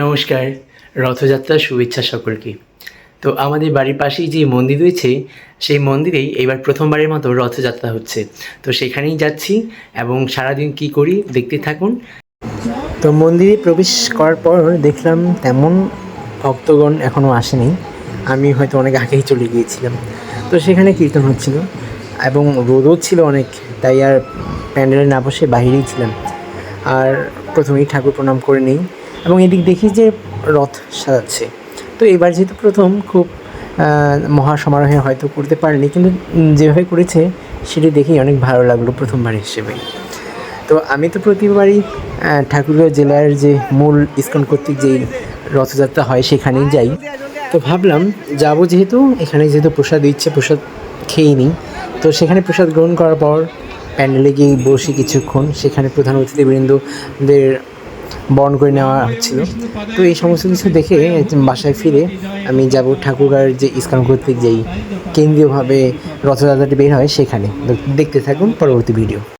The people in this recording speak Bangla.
নমস্কার, রথযাত্রার শুভেচ্ছা সকলকে। তো আমাদের বাড়ির পাশেই যে মন্দির রয়েছে, সেই মন্দিরেই এবার প্রথমবারের মতো রথযাত্রা হচ্ছে। তো সেখানেই যাচ্ছি এবং সারাদিন কী করি দেখতে থাকুন। তো মন্দিরে প্রবেশ করার পর দেখলাম তেমন ভক্তগণ এখনও আসেনি, আমি হয়তো অনেক আগেই চলে গিয়েছিলাম। তো সেখানে কীর্তন হচ্ছিল এবং রোদও ছিল অনেক, তাই আর প্যান্ডেলে না বসে বাইরেই ছিলাম। আর প্রথমেই ঠাকুর প্রণাম করে নিই এবং এদিক দেখি যে রথ সাজাচ্ছে। তো এবার যেহেতু প্রথম, খুব মহাসমারোহে হয়তো করতে পারেনি, কিন্তু যেভাবে করেছে সেটি দেখেই অনেক ভালো লাগলো প্রথমবার হিসেবে। তো আমি তো প্রতিবারই ঠাকুরগাঁও জেলার যে মূল ইস্কন কর্তৃক যেই রথযাত্রা হয় সেখানেই যাই। তো ভাবলাম যাবো, যেহেতু এখানে যেহেতু প্রসাদ দিচ্ছে, প্রসাদ খেয়েই নিই। তো সেখানে প্রসাদ গ্রহণ করার পর প্যান্ডেলে গিয়ে বসি কিছুক্ষণ, সেখানে প্রধান অতিথিবৃন্দদের বরণ করে নেওয়া হচ্ছিলো। তো এই সমস্ত কিছু দেখে বাসায় ফিরে আমি যাব ঠাকুরগাঁওয়ের যে ইস্কন কর্তৃক যেই কেন্দ্রীয়ভাবে রথযাত্রাটি বের হয় সেখানে। দেখতে থাকুন পরবর্তী ভিডিও।